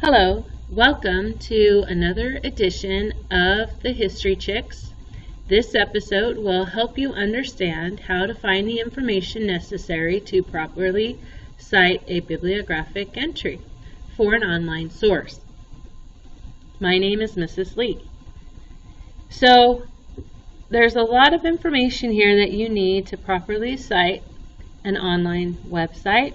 Hello, welcome to another edition of the History Chicks. This episode will help you understand how to find the information necessary to properly cite a bibliographic entry for an online source. My name is Mrs. Lee. So, there's a lot of information here that you need to properly cite an online website.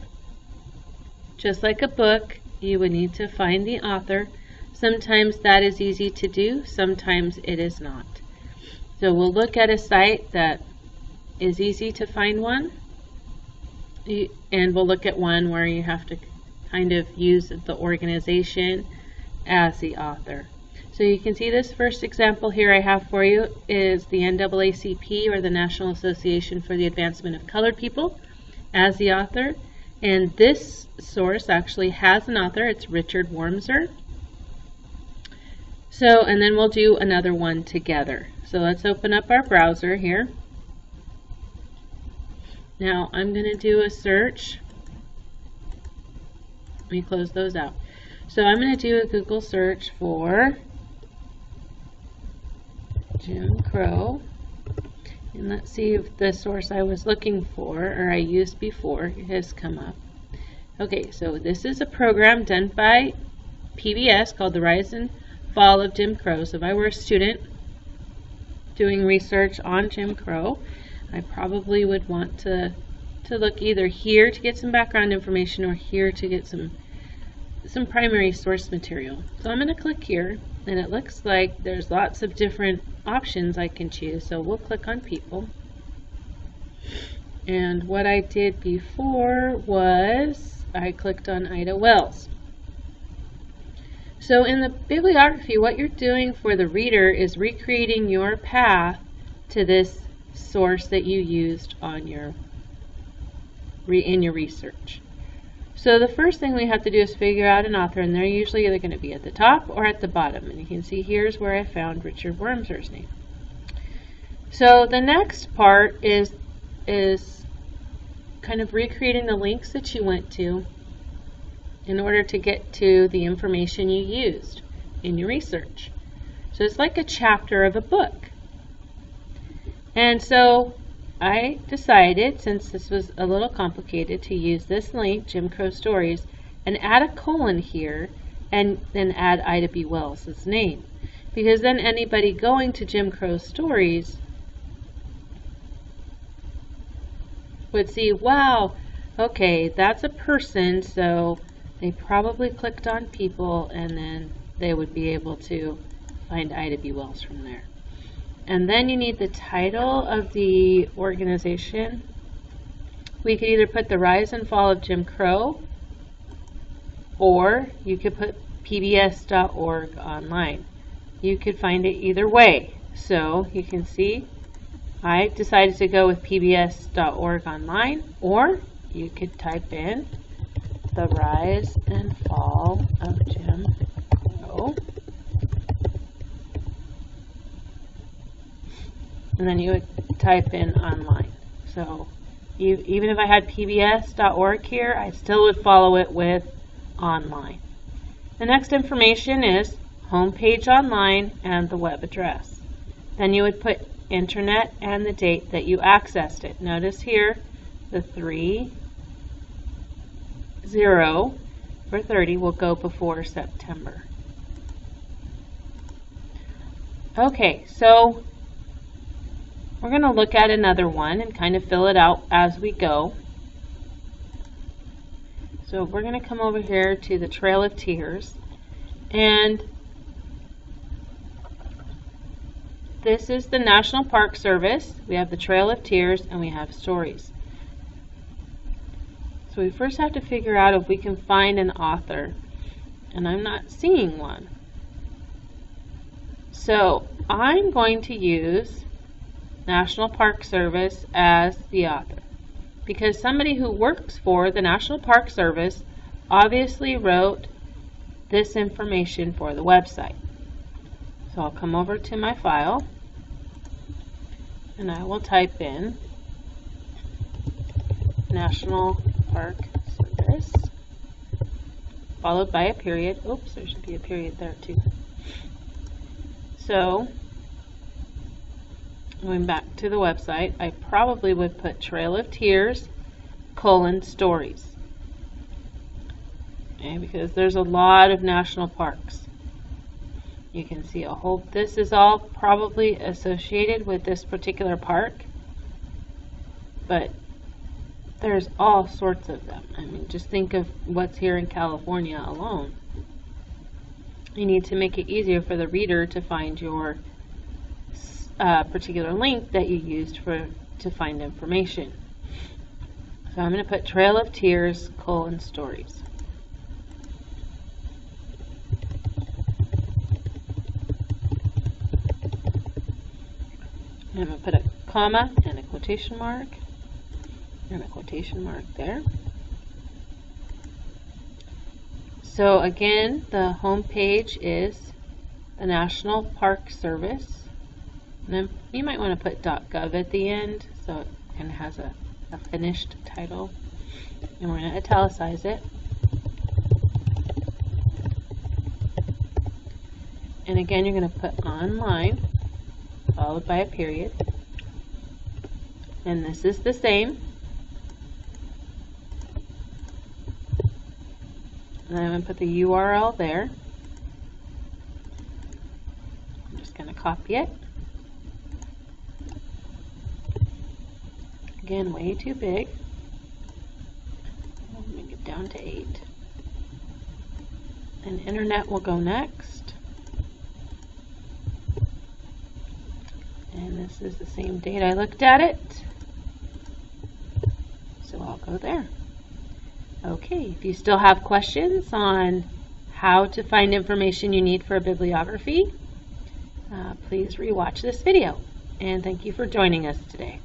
Just like a book, you would need to find the author. Sometimes that is easy to do, sometimes it is not. So we'll look at a site that is easy to find one, and we'll look at one where you have to kind of use the organization as the author. So you can see this first example here I have for you is the NAACP, or the National Association for the Advancement of Colored People, as the author. And this source actually has an author. It's Richard Wormser. So, and then we'll do another one together. So let's open up our browser here. Now I'm going to do a search. Let me close those out. So I'm going to do a Google search for Jim Crow. And let's see if the source I was looking for, or I used before, has come up. Okay, so this is a program done by PBS called The Rise and Fall of Jim Crow. So if I were a student doing research on Jim Crow, I probably would want to look either here to get some background information or here to get some primary source material. So I'm going to click here, and it looks like there's lots of different options I can choose. So we'll click on people. And what I did before was I clicked on Ida Wells. So in the bibliography, what you're doing for the reader is recreating your path to this source that you used on in your research. So the first thing we have to do is figure out an author, and they're usually either going to be at the top or at the bottom. And you can see here's where I found Richard Wormser's name. So the next part is kind of recreating the links that you went to in order to get to the information you used in your research. So it's like a chapter of a book. And so I decided, since this was a little complicated, to use this link, Jim Crow Stories, and add a colon here, and then add Ida B. Wells' name. Because then anybody going to Jim Crow Stories would see, wow, okay, that's a person, so they probably clicked on people, and then they would be able to find Ida B. Wells from there. And then you need the title of the organization. We could either put The Rise and Fall of Jim Crow, or you could put pbs.org online. You could find it either way. So you can see I decided to go with pbs.org online, or you could type in The Rise and Fall of Jim Crow. And then you would type in online. So even if I had pbs.org here, I still would follow it with online. The next information is homepage online and the web address. Then you would put internet and the date that you accessed it. Notice here the 30 for 30 will go before September. Okay, so we're going to look at another one and kind of fill it out as we go. So we're going to come over here to the Trail of Tears, and this is the National Park Service. We have the Trail of Tears, and we have stories. So we first have to figure out if we can find an author, and I'm not seeing one. So I'm going to use National Park Service as the author, because somebody who works for the National Park Service obviously wrote this information for the website. So I'll come over to my file, and I will type in National Park Service followed by a period. Oops, there should be a period there too. So, going back to the website, I probably would put Trail of Tears, stories. Okay, because there's a lot of national parks. You can see a whole, this is all probably associated with this particular park, but there's all sorts of them. I mean, just think of what's here in California alone. You need to make it easier for the reader to find your particular link that you used to find information. So I'm going to put Trail of Tears, stories. I'm going to put a comma and a quotation mark there. So again, the home page is the National Park Service. And then you might want to put .gov at the end so it kind of has a finished title. And we're going to italicize it. And again, you're going to put online followed by a period. And this is the same. And I'm going to put the URL there. I'm just going to copy it. Again, way too big. I'll make it down to 8. And internet will go next. And this is the same date I looked at it. So I'll go there. Okay, if you still have questions on how to find information you need for a bibliography, please rewatch this video. And thank you for joining us today.